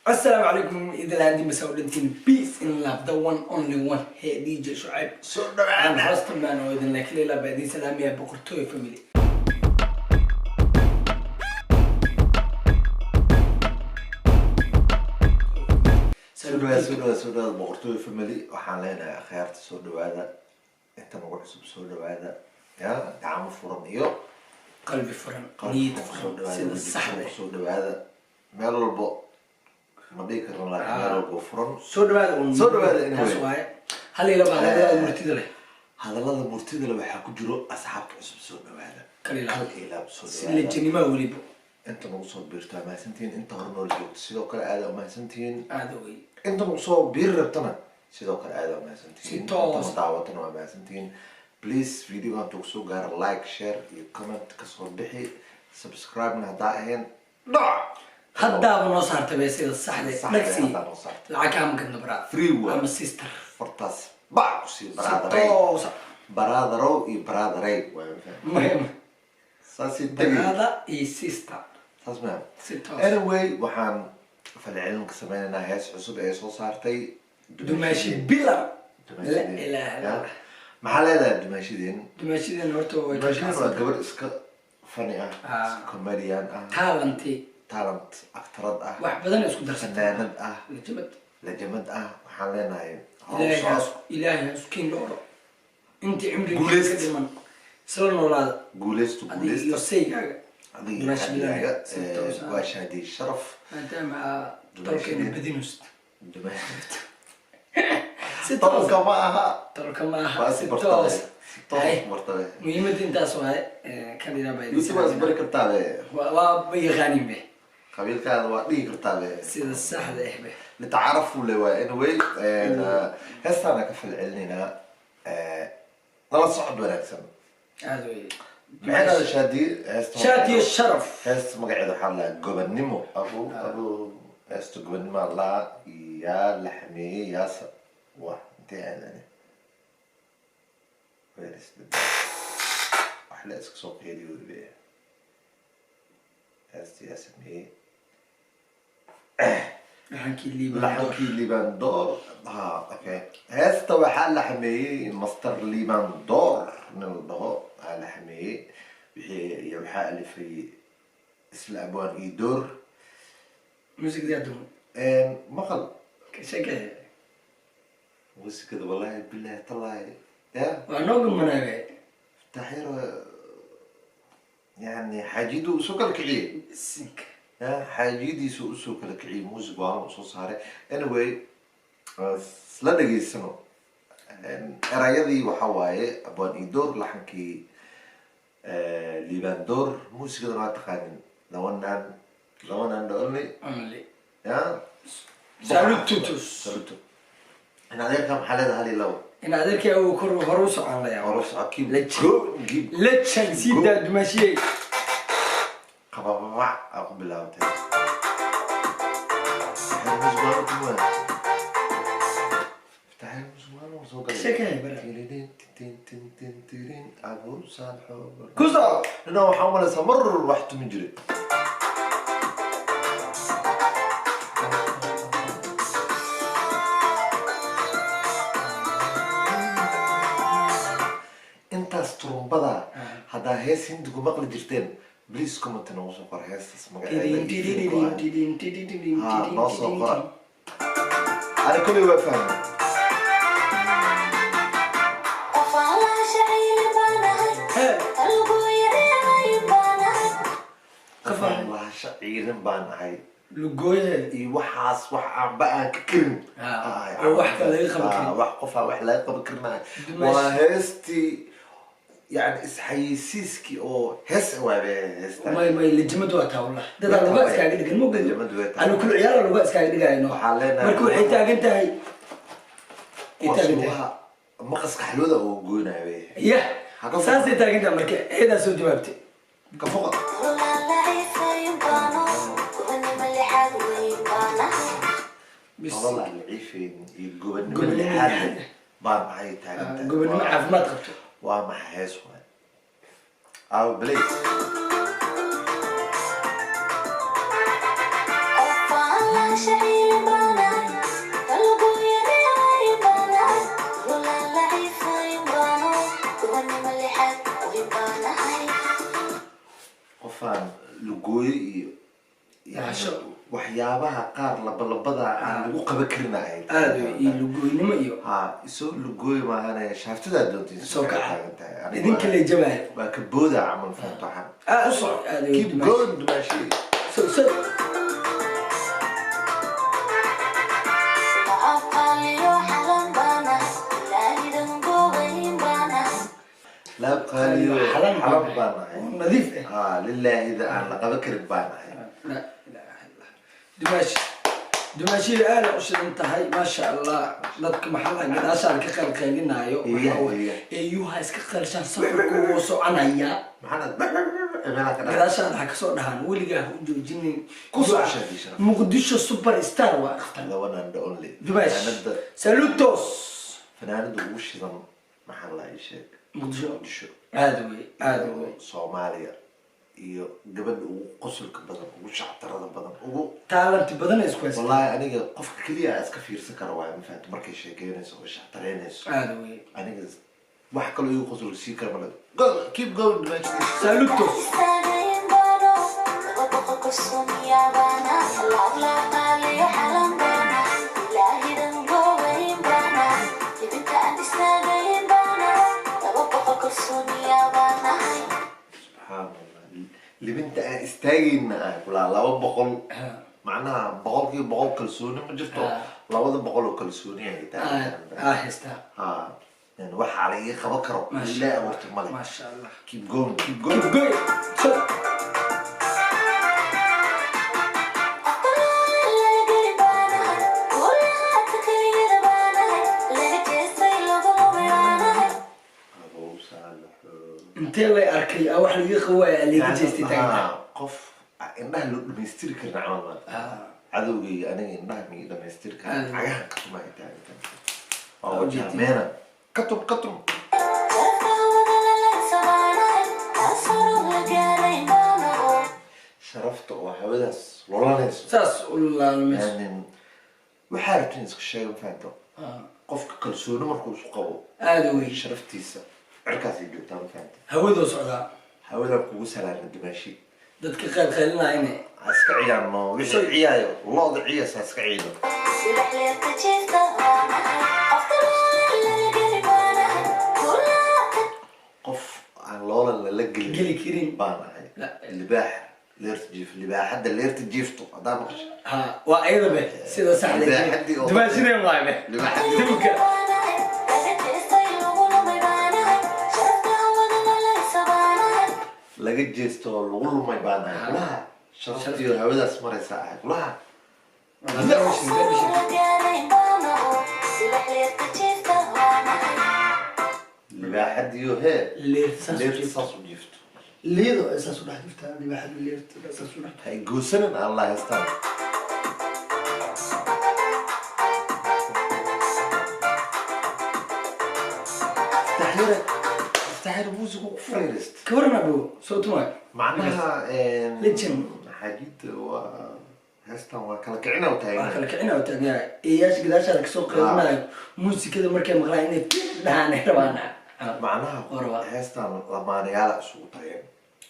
السلام عليكم إذا العندي مسؤولين peace in love the one only one هي دي جي شعيب أنا حاست معنا وإذا لك ليلة بعدين سلام يا بقرتوي فاميلي سودة بقرتوي فاميلي وحالينا خيارت سودة هذا أنت موضوع سودة هذا يا دعم فرنيو قلبي فرن نيد سيد الصحراء سودة هذا ماله البق ما بيك الله ماله البق فرن سودة هذا إنه هل يلا بعد هذا مرتدى له هذا الله مرتدى له بحكوا جرو أصحاب عصب سودة هذا كليلا سودة اللي جني ما وليبو أنت موصل بيرتا ما سنتين أنت هرنول جوت سيدو كل هذا ما سنتين هذا وي أنت موصل بيرتنا سيدو كل هذا ما سنتين أنت سيتوس دعوتنا ما سنتين بليز فيديو أنتو كسو جار لايك شير كومنت كسر بحي سبسكرايب من هداهن ضع هدا بنصارت بس الصحراء نكسي صح العكام كنا براد فري وورد أم السيستر فرطاس باوسي برادري سيتوس برادرو إي برادري مهم ساسي تجي هذا إي سيستر تسمع سيتوس anyway وحن في العلم كسمينا هاس عصب أي صارتي دماشي بلا لا إله إلا الله محل هذا دماشيدين دماشيدين هرتو دماشيدين ولا قبل إسك فني كوميديان تالنتي تالنت أكترد واحد بدنا اسكو درس فنانة لجمد لجمد محلنا هاي إلهي سكين لورو أنت عمري قولست. كده سلون ولا قولست هذه وقولست يوسي حاجة هذه دماشي بلا حاجة واش هذه الشرف هذا مع تركين بدينوست طبعا معها ترك معها بس ستوس هاي مرتبة مهمة انت سواء كان لنا بعيد يوسف بس برك كتابة وبيغاني به قبيل كان وادي كتابة سيد الصح ده به نتعرفوا لوا anyway هسه أنا كفل علينا نلا صعد ولا أكسب هذا معنا شادي شادي الشرف هست مقعد حلا جبنمو أبو هست جبنمو الله يا لحمي يا س واه انت يعني فيرس أحلى اسك سوق يدي ودبي هست يا سمي لحنكي اللي لحنكي الليبان دور اوكي هست وحال لحمي مصدر الليبان دور من الضوء لحمي بحي يوحى اللي في اسم الأبوان يدور موسيقى ديالهم مقل كشكل موسيقى كذا والله بالله طلع يا ونوق منابع تحير يعني حاجيدو سوق الكعي السنك يا حاجيدي سوق الكعي موسيقى وانا صوص هاري anyway لا دقي السنو رايدي وحواي أبوان يدور لحنكي ليبان دور موسيقى ما تقانين لو أن دورني أملي يا سالوتوتوس سالوتو أنا عليك كم حالة هالي لو إن هذاك هو كرو هروس على يا عروس أكيد جيب لا تشانسي دا دمشي قبابا أقول بالله تعالى المزمار كمان افتح المزمار وصوت شكاية برا تين تين تين تين تين عروس الحب كوزا أنا محاولة سمر رحت مجري انت استرومبدا هذا هيس هندكو مقل جرتين بليز كومنت نوصل قر هيس اسمه تيدين تيدين تيدين تيدين تيدين نوصل قر انا كل يوم فاهم والله شعير بان هاي لقويه اي وحاس وح بقى ككرم وح لا يخبك وح قفا وح لا يخبكرنا وهستي يعني اسحيسيسكي او هس وابه هس ما لجمد واتا والله دad laga iskaaga dhigan mo gadi anu kul ciyaar laga iskaaga dhigayno markuu xitaa gantahay maqaska xalooda oo goynaayo ya saasay taaginta markii eedaa soo jawaabtay ka foqad والله العيفين يقولن من الحال بان هاي تاعنا قبل ما عافمات قبته وما حيس او بليز qofaan lugooyo iyo Yaasho. waxyaabaha qaar labalabada aan lagu qaban karin ahayd aad iyo lugoynimo iyo ha isoo lugooyo maahane shaaftadaa doontiin soo kaca idinka la jabaayo waa ka booda camal faanto waxaan aad keep going dumaashi so لا قاليو حلم بانا نظيف لله إذا أنا قبكر بانا لا لا دماشي آل عشر انتهي ما شاء الله ضدك محلها قد أشار كقل قيلنا يو أيوها إسكقل شان صفرك وصو عنايا محنا قد أشار حكا صور دهان ولقاه وجو جنين كوسو عشان مقدشو سوبر ستار واختر هذا وانا عند اونلي دماش سالوتوس فنان وش ذن محلها يشيك مقدشو عادوي صوماليا iyo gabadha ugu qosolka badan ugu shactarada badan ugu talent badan isku haysta wallahi aniga qofka kaliya iska fiirsan karo waa ma fahanto markay sheekeynayso oo shactareynayso عادوي aniga wax kale igu qosol si karo malad go keep going man salutos libinta aan istaagayna ah kulaa 200 macnaha boqolkiiba boqol kalsooni ma jirto 200 oo kalsooni ay tahay hesta yani waxa la ii qaban karo ilaa waqti male ma sha Allah keep going intee way arkay wax laga qawaay aliga jeestay taagna qof indhaha loo dhameystiri karna camal cadowgayga aniga indhaha mi dhameystiri karna cagaha kasuma intaan oo jameena katum sharafta oo hawadaas lolanayso saas ulaalmis yani waxaa rabtiin iska sheego faanto qofka kalsooni markuu isku qabo aad weey sharaftiisa cirkaasay joogtaa ma fahanti hawadu socdaa hawada kugu salaana dimaashi dadka qaylqaylinayna iska ciyaarno wixii ciyaayo looda ciyaasa iska ciido qof aan loola lala geli karin baan ahay libaax leerta jiif libaaxadda leerta jiifto haddaa maqasha waa ayadabe sida saxda dimaashideen waabe libaaxadda laga jeesto oo lagu lumay baan ahay kulaha sharaftiyo hawadaas maraysa ahay kulaha libaaxadiyo hee leerta saas u jiifto liido saas u dhex jirtaa libaaxada leerta saas u dhex hay goosanin aan la haystaan تحير موسيقى فريرست كورنا بو صوتوا معناها ليجن حاجيت و هستا وكلا كعنا وتاعنا كلا كعنا وتاعنا اياش قداش لك سوق قيمه موسيقى مركه مقلاين دهان ربانا معناها هستا لما نيالا سو تاعين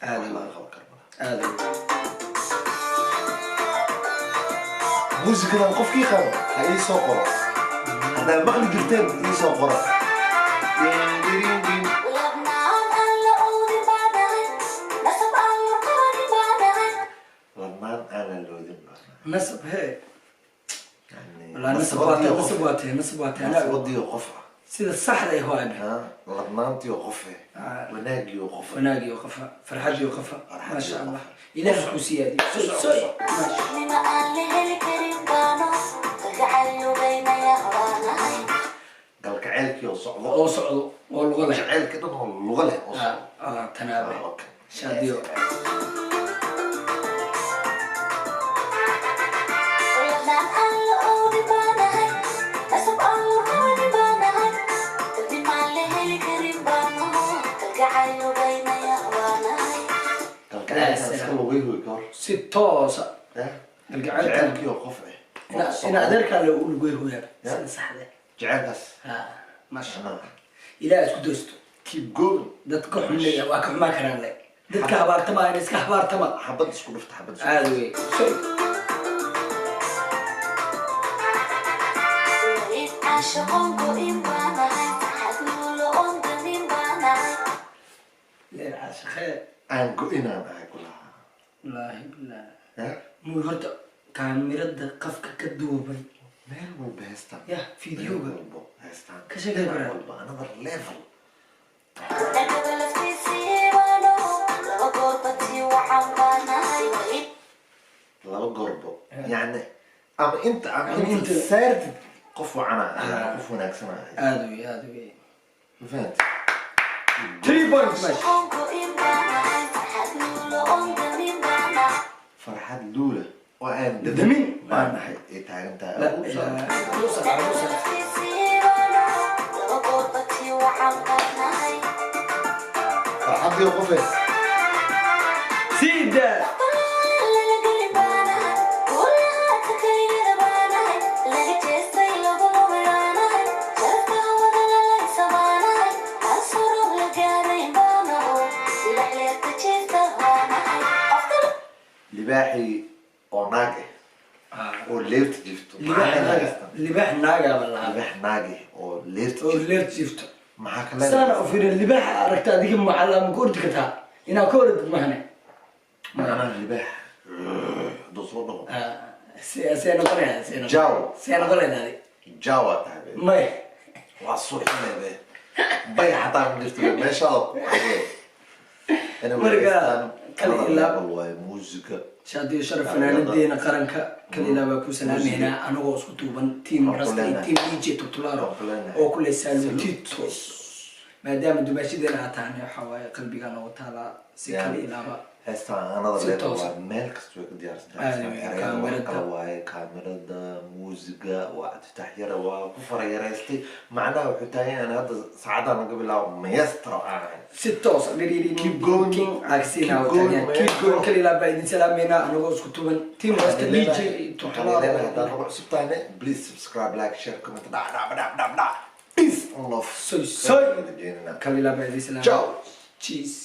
هذا الله خلق هذا موسيقى نقف كي خاو هاي سوقرا هذا المغرب جرتين هي سوقرا نسب هي يعني والله نسباتي انا ودي وقفه سيد الصح ذي هو انا لبنانتي وقفه وناقي وقفه فرحتي وقفه ما شاء الله إله الكوسية دي سوري قال كعيلك يوصعوا وصعدوا واللغة له كعيلك ده هو اللغة له تنابع شاديو ستوسة القعدة يوقف انا ادرك على الجوي هو يا صح ده جعلكاس ها ماشي أنا الى اسكو دوستو keep going dadka xulliga waa ka xumaa karaan le dadka habaartama in iska habaartama حبط اسكو دفت حبط اسكو aad wey shay leen caashaqee aan go-inaan ahay kulaha wallaahi billah ya muu horta kaamirada qafka ka duubay meel walba heestaan ya fiidiyowga meel walba heestaan Ka sheekay meel bara. walba another level laba goorbo yani ama inta Ama ama inta inta- saartid qof wacana ahay qof wanaagsan ahay aad wey ma fahant 3 points mesh farxad luula oo aan Dadamin. baan nahay ay taagan la tahay musa musa farxadii qofees sida libaaxii oo naag ah oo leerta jifto libaax naaga balaha libaax naagi oo leerta oo jifto leer jifto maxaa ka sana u fiirin libaax aragta adiga macallama ku ordi kartaa inaa ka ordi mahane macnaha libaax hadduu soo dhaco see noqonaya Jaw. see noqonaya jawa tahay may waa suuxinaybe bay xataa ma jirto meeshaada ku xagee Marka, kal ilaa- waaye muusiga shaadiyo sharaf fanaanadeena qaranka kalilaa baa ku salaameynaa anagoo isku duuban team rasta iyo team dj tubtulaaro oo kule salutitos maadaama dumaashadeena aad tahane waxaa waaye qalbigaa noogu taalaa si kala ilaaba heestaan anada Si level toos. waa meel kasta way ka diyaarsan Aad tahay wey, erayada waa kaamirada. kala waaye kaamirada muusiga waa adfitax yara waa ku farayaraystay macnaha wuxuu taagan yahay hadda saacadaan laga bilaabo maestro aan ahay si toos Keep going. king agsina Keep going, man. keep going kalilaa baa idin salaameynaa anagoo isku tuban team rasta dj waxaan tubtulaaro leenahay haddaan nagu cusub tahayne please subscribe like share comment dhac peace and love soy soy Rajeynayna. kalilaa baa idin Ciao. salaameynaa cheese